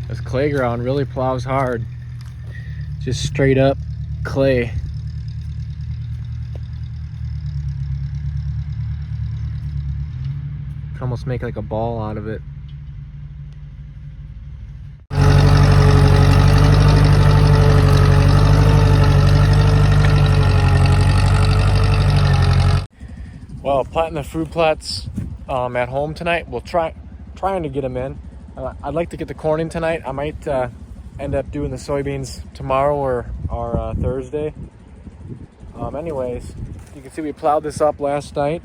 This clay ground really plows hard. Just straight up clay. You can almost make like a ball out of it. Well, planting the fruit plots at home tonight. We'll trying to get them in. I'd like to get the corn in tonight. I might end up doing the soybeans tomorrow or Thursday. Anyways, you can see we plowed this up last night.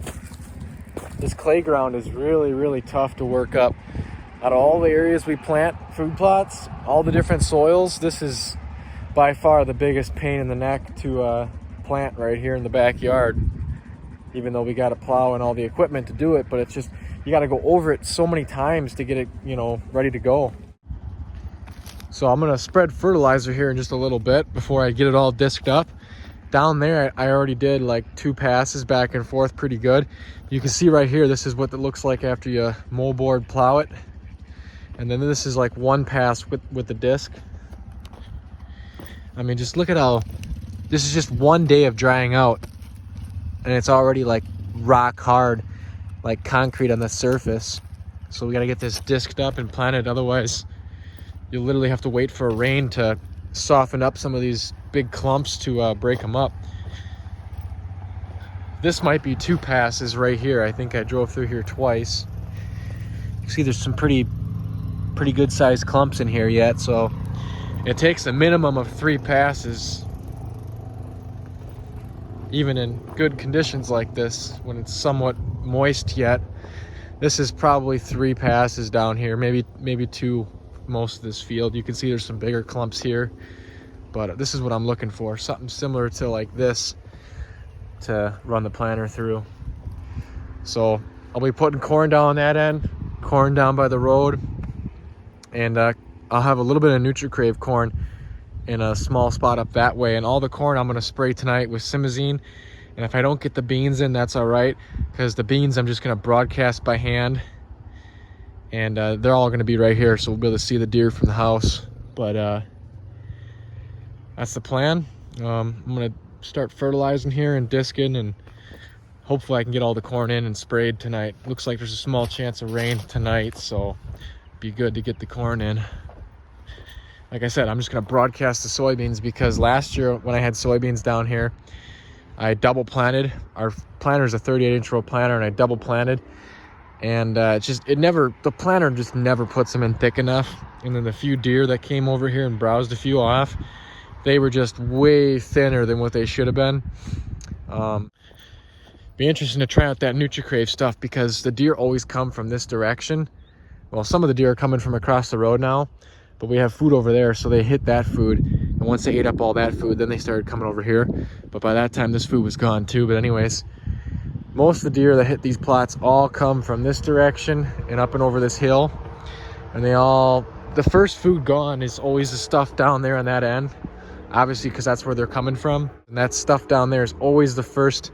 This clay ground is really tough to work up. Out of all the areas we plant food plots, all the different soils, this is by far the biggest pain in the neck to plant right here in the backyard. Even though we got to plow and all the equipment to do it, but it's just, you got to go over it so many times to get it, ready to go. So I'm gonna spread fertilizer here in just a little bit before I get it all disked up. Down there, I already did like 2 passes back and forth pretty good. You can see right here, this is what it looks like after you moldboard plow it. And then this is like 1 pass with the disc. I mean, just look at how, this is just 1 day of drying out. And it's already like rock hard, like concrete on the surface. So we gotta get this disked up and planted, otherwise you'll literally have to wait for a rain to soften up some of these big clumps to break them up. This might be 2 passes right here. I think I drove through here twice. You see there's some pretty good sized clumps in here yet, so it takes a minimum of 3 passes. Even in good conditions like this, when it's somewhat moist yet. This is probably 3 passes down here, maybe 2 most of this field. You can see there's some bigger clumps here, but this is what I'm looking for, something similar to like this to run the planter through. So I'll be putting corn down on that end, corn down by the road, and I'll have a little bit of NutriCrave corn in a small spot up that way, and all the corn I'm going to spray tonight with Simazine. And if I don't get the beans in, that's all right, because the beans I'm just going to broadcast by hand, and they're all going to be right here, so we'll be able to see the deer from the house. But that's the plan. I'm going to start fertilizing here and disking, and hopefully I can get all the corn in and sprayed tonight. Looks like there's a small chance of rain tonight, so be good to get the corn in. Like I said, I'm just going to broadcast the soybeans, because last year when I had soybeans down here, I double planted. Our planter is a 38-inch row planter, and I double planted. And the planter just never puts them in thick enough. And then the few deer that came over here and browsed a few off, they were just way thinner than what they should have been. Be interesting to try out that NutriCrave stuff, because the deer always come from this direction. Well, some of the deer are coming from across the road now, but we have food over there, so they hit that food, and once they ate up all that food, then they started coming over here. But by that time this food was gone too. But anyways, most of the deer that hit these plots all come from this direction and up and over this hill, and the first food gone is always the stuff down there on that end, obviously, because that's where they're coming from. And that stuff down there is always the first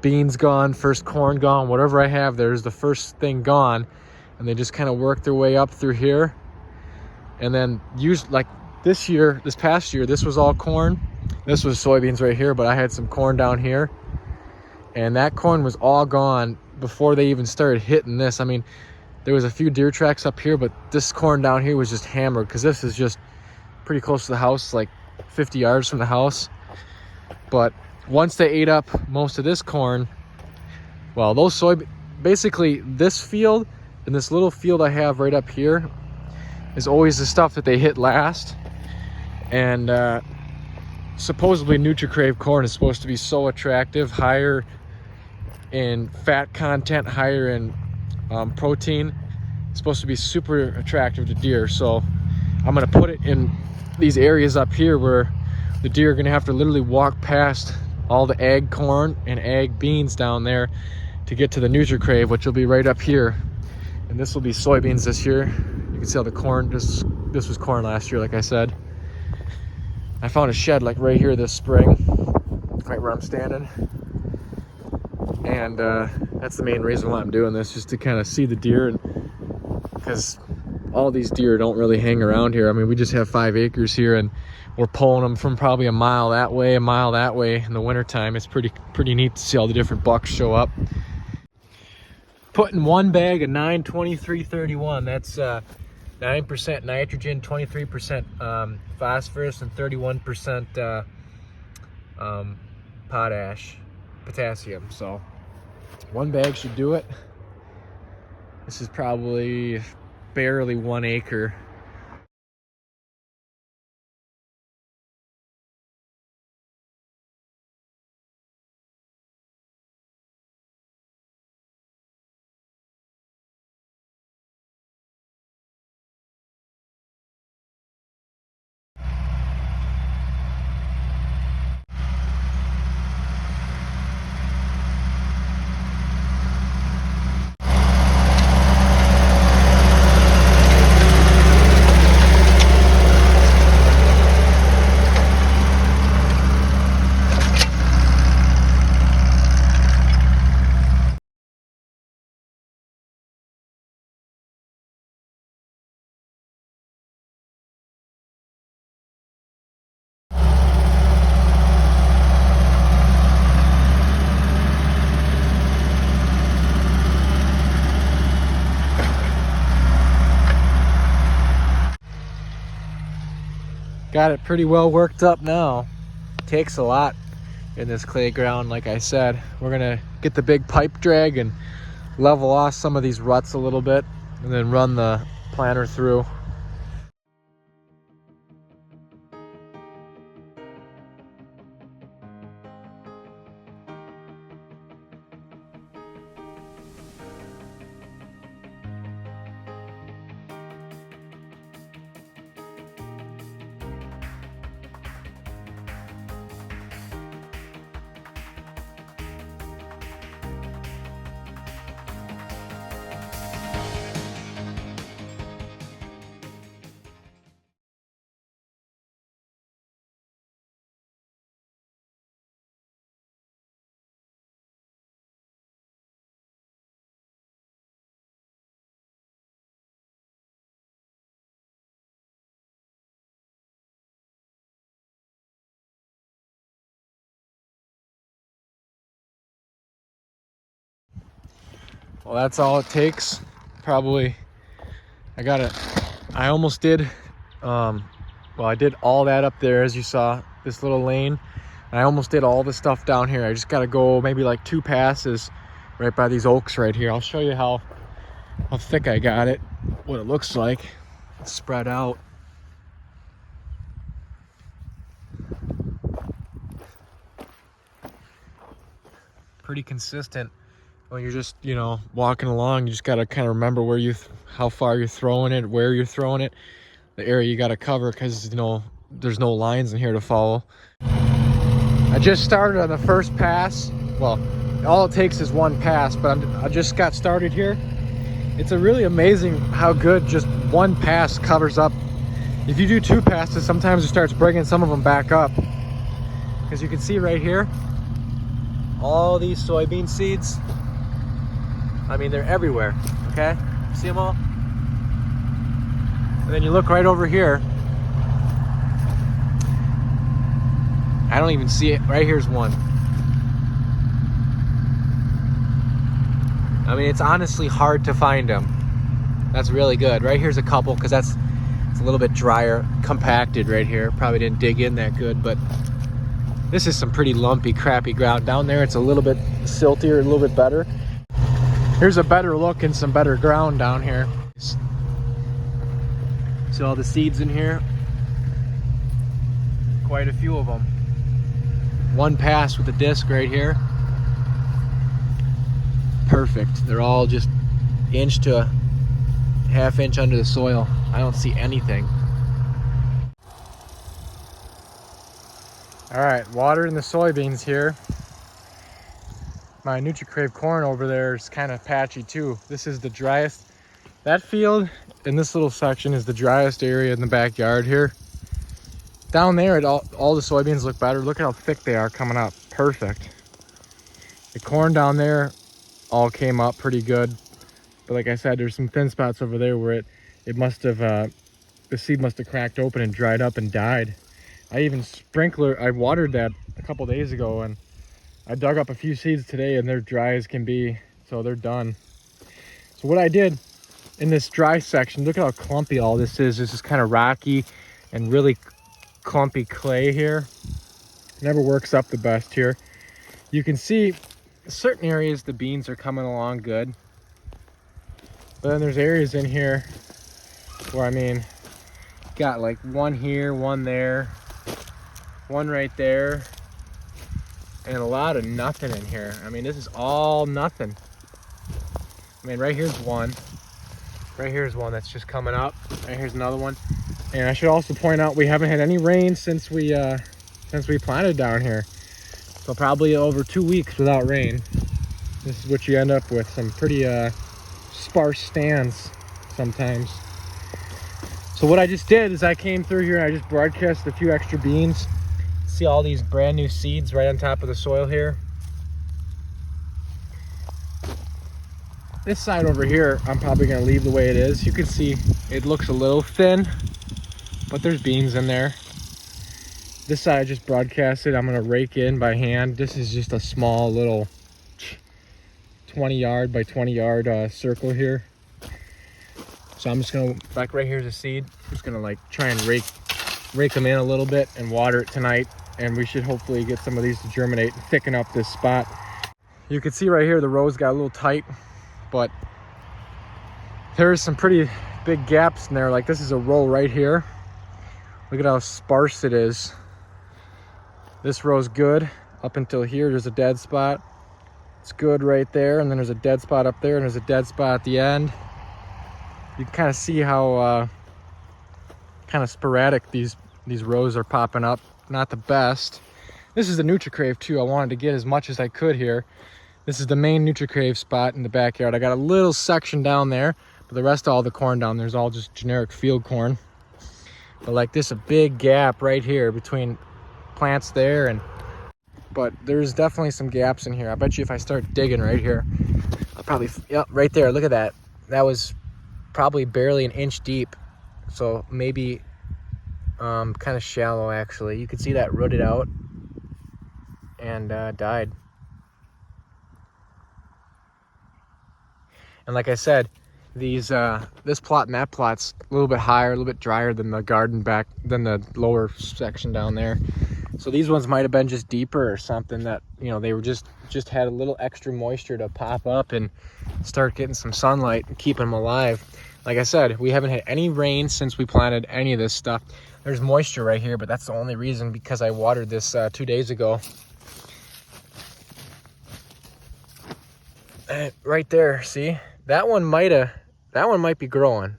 beans gone, first corn gone, whatever I have there's the first thing gone. And they just kind of work their way up through here. And then like this past year, this was all corn. This was soybeans right here, but I had some corn down here. And that corn was all gone before they even started hitting this. I mean, there was a few deer tracks up here, but this corn down here was just hammered, because this is just pretty close to the house, like 50 yards from the house. But once they ate up most of this corn, well, those basically this field and this little field I have right up here is always the stuff that they hit last. And supposedly NutriCrave corn is supposed to be so attractive, higher in fat content, higher in protein. It's supposed to be super attractive to deer. So I'm gonna put it in these areas up here where the deer are gonna have to literally walk past all the ag corn and ag beans down there to get to the NutriCrave, which will be right up here. And this will be soybeans this year. You can see how the corn, this was corn last year, like I said. I found a shed like right here this spring, right where I'm standing. And that's the main reason why I'm doing this, just to kind of see the deer. Because all these deer don't really hang around here. I mean, we just have 5 acres here, and we're pulling them from probably a mile that way, a mile that way in the wintertime. It's pretty neat to see all the different bucks show up. Putting one bag of 9-23-31. That's 9% nitrogen, 23% phosphorus, and 31% potassium. So one bag should do it. This is probably barely 1 acre. Got it pretty well worked up now. Takes a lot in this clay ground, like I said. We're gonna get the big pipe drag and level off some of these ruts a little bit, and then run the planter through. Well, that's all it takes. Probably, I almost did, well, I did all that up there, as you saw, this little lane. And I almost did all the stuff down here. I just gotta go maybe like 2 passes right by these oaks right here. I'll show you how thick I got it, what it looks like. It's spread out. Pretty consistent. When you're just, you know, walking along, you just got to kind of remember how far you're throwing it, where you're throwing it, the area you got to cover, because, you know, there's no lines in here to follow. I just started on the first pass. Well, all it takes is 1 pass, but I just got started here. It's really amazing how good just 1 pass covers up. If you do 2 passes, sometimes it starts bringing some of them back up. Because you can see right here, all these soybean seeds, I mean, they're everywhere, okay? See them all? And then you look right over here. I don't even see it. Right here's one. I mean, it's honestly hard to find them. That's really good. Right here's a couple, because it's a little bit drier, compacted right here. Probably didn't dig in that good, but this is some pretty lumpy, crappy ground. Down there, it's a little bit siltier, a little bit better. Here's a better look and some better ground down here. See all the seeds in here? Quite a few of them. 1 pass with the disc right here. Perfect. They're all just 1 to 1/2 inch under the soil. I don't see anything. All right, watering the soybeans here. My NutriCrave corn over there is kind of patchy too. This is the driest. That field in this little section is the driest area in the backyard here. Down there, all the soybeans look better. Look at how thick they are coming up. Perfect. The corn down there all came up pretty good. But like I said, there's some thin spots over there where it must have, the seed must have cracked open and dried up and died. I watered that a couple days ago, and I dug up a few seeds today, and they're dry as can be, so they're done. So what I did in this dry section, look at how clumpy all this is. This is kind of rocky and really clumpy clay here. Never works up the best here. You can see certain areas the beans are coming along good, but then there's areas in here where, I mean, got like one here, one there, one right there, and a lot of nothing in here. I mean, this is all nothing. I mean, right here's one. Right here's one that's just coming up. Right here's another one. And I should also point out we haven't had any rain since we planted down here. So probably over 2 weeks without rain. This is what you end up with, some pretty sparse stands sometimes. So what I just did is I came through here and I just broadcast a few extra beans. See all these brand new seeds right on top of the soil here. This side over here, I'm probably gonna leave the way it is. You can see it looks a little thin, but there's beans in there. This side I just broadcasted, I'm gonna rake in by hand. This is just a small little 20 yard by 20 yard circle here. So I'm just gonna, like right here's a seed. I'm just gonna like try and rake them in a little bit and water it tonight. And we should hopefully get some of these to germinate and thicken up this spot. You can see right here, the rows got a little tight, but there's some pretty big gaps in there. Like this is a row right here. Look at how sparse it is. This row's good up until here. There's a dead spot. It's good right there, and then there's a dead spot up there, and there's a dead spot at the end. You can kind of see how kind of sporadic these rows are popping up. Not the best. This is the NutriCrave too. I wanted to get as much as I could here. This is the main NutriCrave spot in the backyard. I got a little section down there, but the rest of all the corn down there is all just generic field corn. But like this, a big gap right here between plants there, and but there's definitely some gaps in here. I bet you if I start digging right here, I'll probably, yep, right there, look at that. That was probably barely an inch deep. So maybe kind of shallow actually. You can see that rooted out and died. And like I said, these this plot and that plot's a little bit higher, a little bit drier than the garden back, than the lower section down there. So these ones might have been just deeper or something, that, you know, they were just had a little extra moisture to pop up and start getting some sunlight and keeping them alive. Like I said, we haven't had any rain since we planted any of this stuff. There's moisture right here, but that's the only reason, because I watered this 2 days ago. Right there, see? That one might be growing.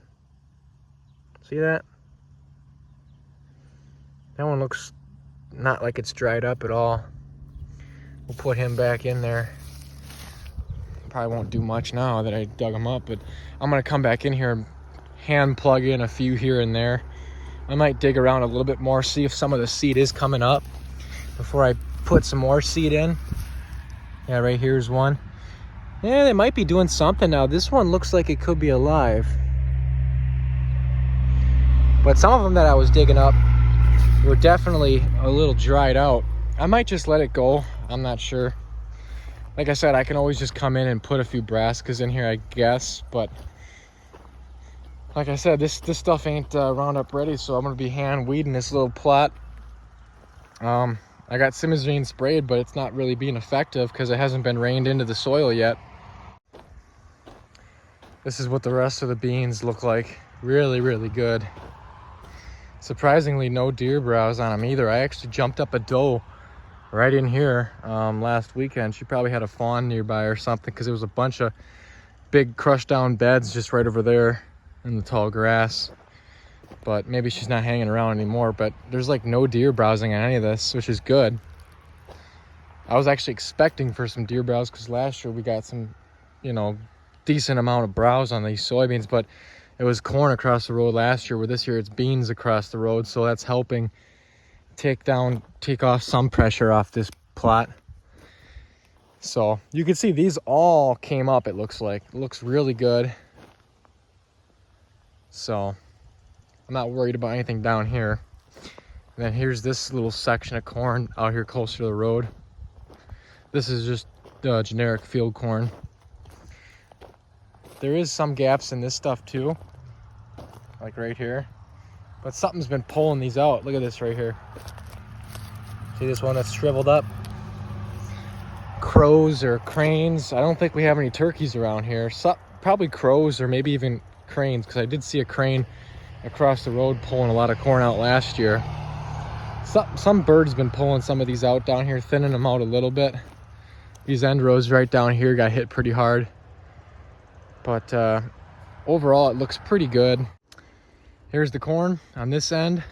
See that? That one looks not like it's dried up at all. We'll put him back in there. Probably won't do much now that I dug him up, but I'm gonna come back in here and hand plug in a few here and there. I might dig around a little bit more, see if some of the seed is coming up before I put some more seed in. Yeah, right here's one. Yeah, they might be doing something now. This one looks like it could be alive. But some of them that I was digging up were definitely a little dried out. I might just let it go. I'm not sure. Like I said, I can always just come in and put a few brassicas in here, I guess. But like I said, this stuff ain't Roundup ready, so I'm gonna be hand weeding this little plot. I got simazine sprayed, but it's not really being effective because it hasn't been rained into the soil yet. This is what the rest of the beans look like. Really, really good. Surprisingly, no deer browse on them either. I actually jumped up a doe right in here last weekend. She probably had a fawn nearby or something, because there was a bunch of big crushed down beds just right over there in the tall grass. But maybe she's not hanging around anymore. But there's like no deer browsing on any of this, which is good. I was actually expecting for some deer browse, because last year we got some, you know, decent amount of browse on these soybeans, but it was corn across the road last year, where this year it's beans across the road. So that's helping take off some pressure off this plot. So you can see these all came up, it looks like. It looks really good. So I'm not worried about anything down here. And then here's this little section of corn out here closer to the road. This is just generic field corn. There is some gaps in this stuff too, like right here. But something's been pulling these out. Look at this right here. See this one that's shriveled up? Crows or cranes. I don't think we have any turkeys around here. Probably crows or maybe even cranes, because I did see a crane across the road pulling a lot of corn out last year. Some bird's been pulling some of these out down here, thinning them out a little bit. These end rows right down here got hit pretty hard. But overall, it looks pretty good. Here's the corn on this end.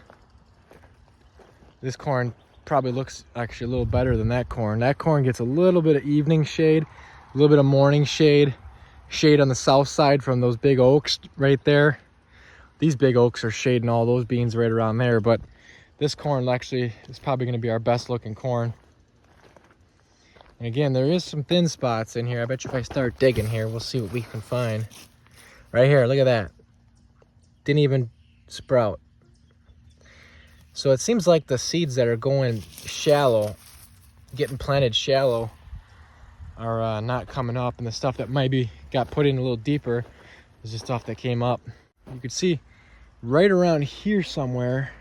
This corn probably looks actually a little better than that corn. That corn gets a little bit of evening shade, a little bit of morning shade, shade on the south side from those big oaks right there. These big oaks are shading all those beans right around there, but this corn actually is probably going to be our best looking corn. And again, there is some thin spots in here. I bet you if I start digging here, we'll see what we can find. Right here, look at that. Didn't even sprout. So it seems like the seeds that are going shallow, getting planted shallow, are not coming up, and the stuff that maybe got put in a little deeper is the stuff that came up. You can see right around here somewhere,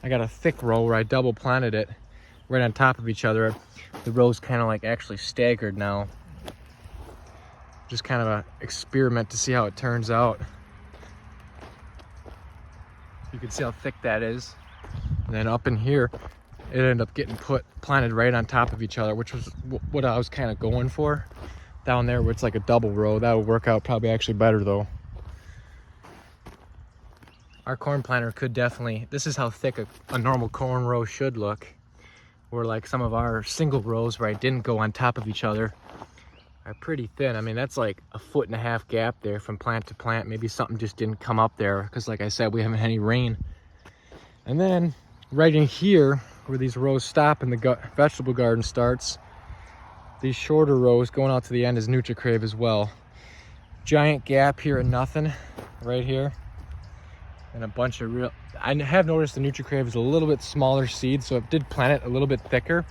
I got a thick row where I double planted it right on top of each other. The rows kind of like actually staggered now. Just kind of an experiment to see how it turns out. You can see how thick that is. And then up in here, it ended up getting planted right on top of each other, which was what I was kind of going for. Down there where it's like a double row, that would work out probably actually better though. Our corn planter could definitely, this is how thick a normal corn row should look. Where like some of our single rows where I didn't go on top of each other are pretty thin. I mean, that's like 1.5 foot gap there from plant to plant. Maybe something just didn't come up there because like I said, we haven't had any rain. And then right in here where these rows stop and the vegetable garden starts, these shorter rows going out to the end is NutriCrave as well. Giant gap here and nothing right here. And a bunch of real, I have noticed the NutriCrave is a little bit smaller seed, so it did plant it a little bit thicker,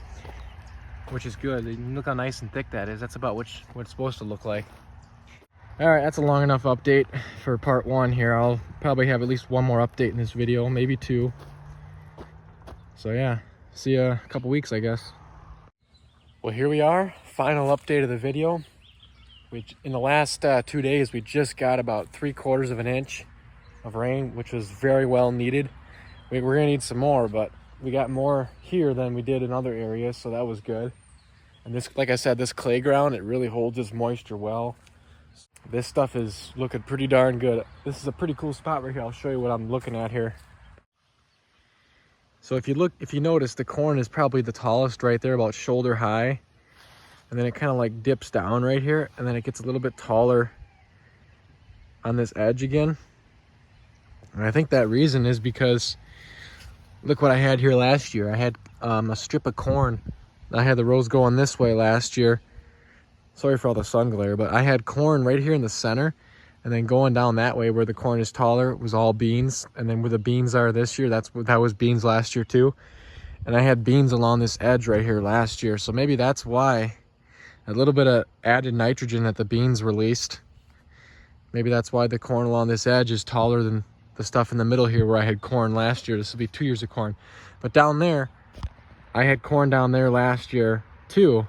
which is good. Look how nice and thick that is. That's about what it's supposed to look like. All right, that's a long enough update for part 1 here. I'll probably have at least one more update in this video, maybe 2. So yeah, see you a couple weeks, I guess. Well, here we are, final update of the video. In the last 2 days, we just got about 3/4 of an inch of rain, which was very well needed. We're gonna need some more, but we got more here than we did in other areas, so that was good. And this, like I said, this clay ground, it really holds its moisture well. This stuff is looking pretty darn good. This is a pretty cool spot right here. I'll show you what I'm looking at here. So if you notice, the corn is probably the tallest right there, about shoulder high. And then it kind of like dips down right here, and then it gets a little bit taller on this edge again. And I think that reason is because look what I had here last year. I had a strip of corn. I had the rows going this way last year. Sorry for all the sun glare, but I had corn right here in the center, and then going down that way where the corn is taller was all beans. And then where the beans are this year, that was beans last year too. And I had beans along this edge right here last year. So maybe that's why a little bit of added nitrogen that the beans released. Maybe that's why the corn along this edge is taller than the stuff in the middle here where I had corn last year. This will be 2 years of corn. But down there, I had corn down there last year too.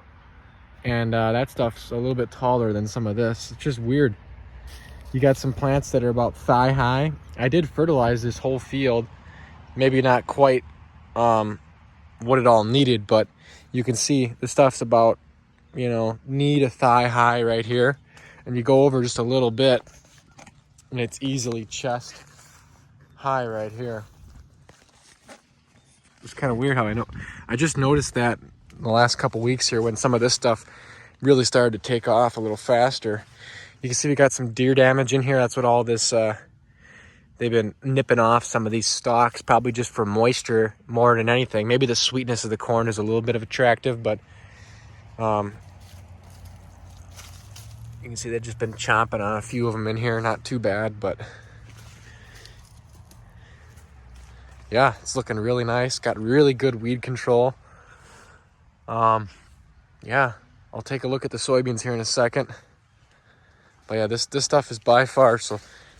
And that stuff's a little bit taller than some of this. It's just weird. You got some plants that are about thigh high. I did fertilize this whole field. Maybe not quite what it all needed, but you can see the stuff's about, knee to thigh high right here. And you go over just a little bit and it's easily chest high right here. It's kind of weird how I just noticed that in the last couple weeks here when some of this stuff really started to take off a little faster. You can see we got some deer damage in here. That's what all this, they've been nipping off some of these stalks, probably just for moisture more than anything. Maybe the sweetness of the corn is a little bit of attractive, but You can see they've just been chomping on a few of them in here. Not too bad, but yeah, it's looking really nice. Got really good weed control. Yeah, I'll take a look at the soybeans here in a second. But yeah, this stuff is by far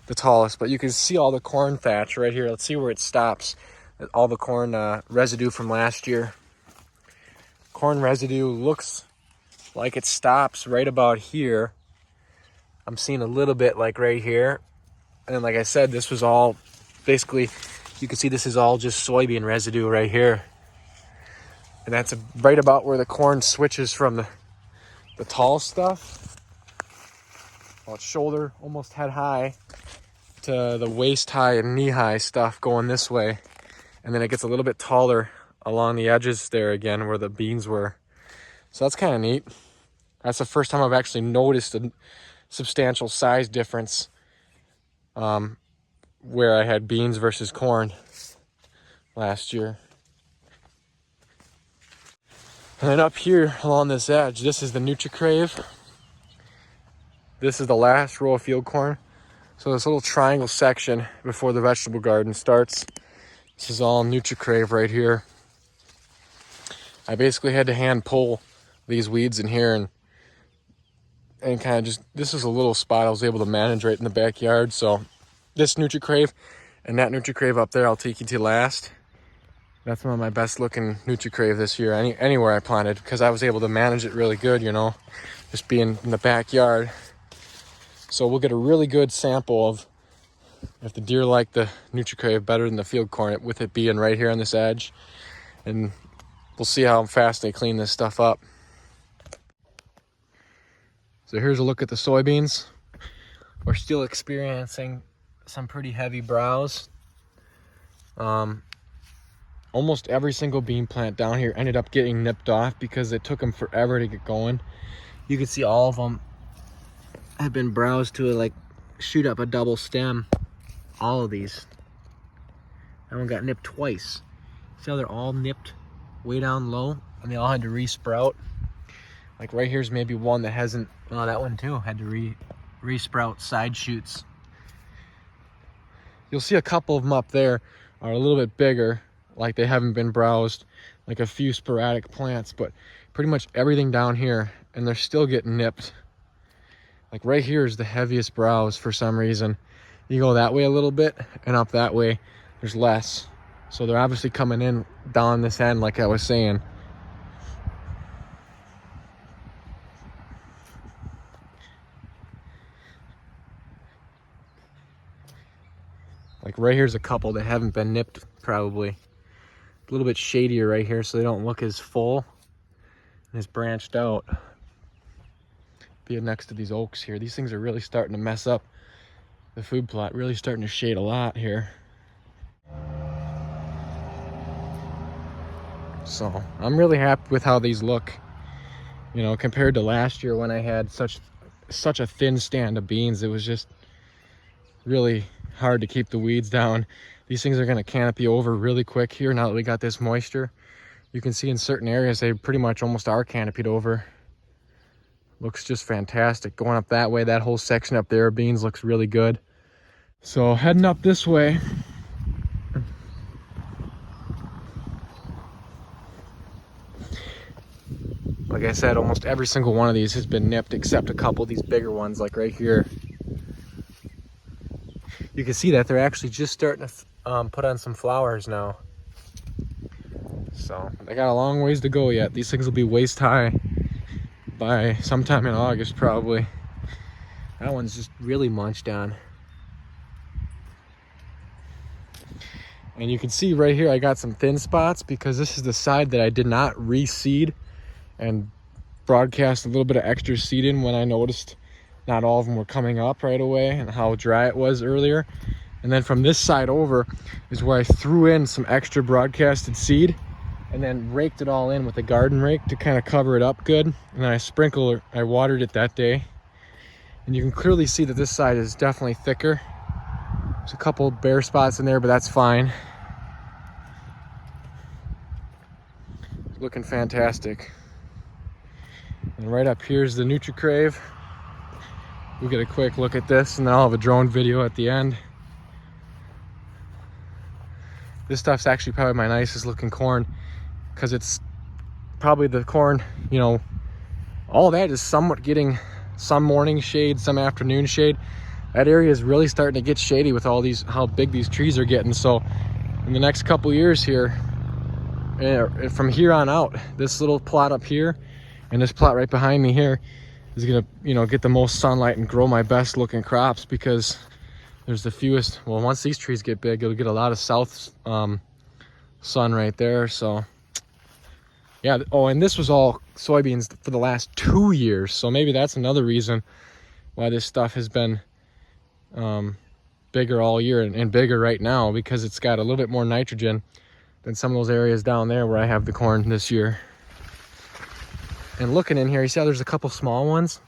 the tallest. But you can see all the corn thatch right here. Let's see where it stops. All the corn residue from last year. Corn residue looks like it stops right about here. I'm seeing a little bit like right here. And like I said, this was all basically, you can see this is all just soybean residue right here. And that's right about where the corn switches from the tall stuff, about shoulder, almost head high, to the waist high and knee high stuff going this way. And then it gets a little bit taller along the edges there again where the beans were. So that's kind of neat. That's the first time I've actually noticed a substantial size difference where I had beans versus corn last year. And then up here along this edge, this is the NutriCrave. This is the last row of field corn. So this little triangle section before the vegetable garden starts, this is all NutriCrave right here. I basically had to hand pull these weeds in here and kind of just, this is a little spot I was able to manage right in the backyard. So this NutriCrave and that NutriCrave up there, I'll take you to last. That's one of my best looking NutriCrave this year, anywhere I planted, because I was able to manage it really good, you know, just being in the backyard. So we'll get a really good sample of if the deer like the NutriCrave better than the field corn, with it being right here on this edge. And we'll see how fast they clean this stuff up. So here's a look at the soybeans. We're still experiencing some pretty heavy browse. Almost every single bean plant down here ended up getting nipped off because it took them forever to get going. You can see all of them have been browsed to like shoot up a double stem. All of these. That one got nipped twice. See how they're all nipped way down low and they all had to re-sprout. Like right here's maybe one that hasn't, well, that one too had to re-sprout side shoots. You'll see a couple of them up there are a little bit bigger, like they haven't been browsed, like a few sporadic plants, but pretty much everything down here, and they're still getting nipped. Like right here is the heaviest browse for some reason. You go that way a little bit and up that way, there's less. So they're obviously coming in down this end like I was saying. Like right here's a couple that haven't been nipped probably. A little bit shadier right here so they don't look as full and as branched out. Being next to these oaks here. These things are really starting to mess up the food plot, really starting to shade a lot here. So I'm really happy with how these look, you know, compared to last year when I had such a thin stand of beans. It was just really hard to keep the weeds down. These things are going to canopy over really quick here now that we got this moisture. You can see in certain areas they pretty much almost are canopied over. Looks just fantastic. Going up that way, that whole section up there of beans looks really good. So heading up this way, like I said, almost every single one of these has been nipped except a couple of these bigger ones like right here. You can see that they're actually just starting to put on some flowers now. So they got a long ways to go yet. These things will be waist high by sometime in August probably. That one's just really munched on. And you can see right here I got some thin spots because this is the side that I did not reseed and broadcast a little bit of extra seed in when I noticed not all of them were coming up right away and how dry it was earlier. And then from this side over is where I threw in some extra broadcasted seed and then raked it all in with a garden rake to kind of cover it up good. And then I watered it that day. And you can clearly see that this side is definitely thicker. There's a couple bare spots in there, but that's fine. It's looking fantastic. And right up here is the NutriCrave. we'll get a quick look at this, and then I'll have a drone video at the end. This stuff's actually probably my nicest looking corn, because it's probably the corn, you know, all that is somewhat getting some morning shade, some afternoon shade. That area is really starting to get shady with all these, how big these trees are getting. So in the next couple years here, from here on out, this little plot up here and this plot right behind me here is gonna, you know, get the most sunlight and grow my best looking crops, because there's the fewest. Well, once these trees get big, it'll get a lot of south sun right there. So yeah. Oh, and this was all soybeans for the last 2 years, so maybe that's another reason why this stuff has been bigger all year and bigger right now, because it's got a little bit more nitrogen than some of those areas down there where I have the corn this year. And looking in here, you see how there's a couple small ones?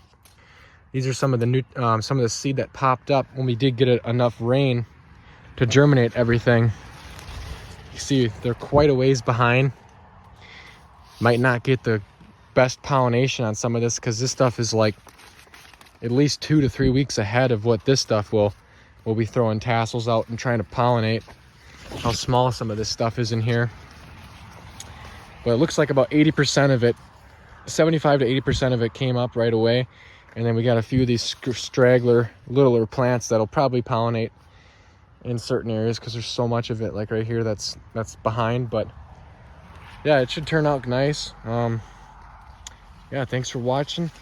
These are some of the new some of the seed that popped up when we did get enough rain to germinate everything. You see they're quite a ways behind. Might not get the best pollination on some of this, because this stuff is like at least 2 to 3 weeks ahead of what this stuff will be throwing tassels out and trying to pollinate. How small some of this stuff is in here. But it looks like about 80% of it, 75 to 80% of it came up right away. And then we got a few of these straggler, littler plants that'll probably pollinate in certain areas, because there's so much of it, like right here, that's behind. But yeah, it should turn out nice. Yeah, thanks for watching.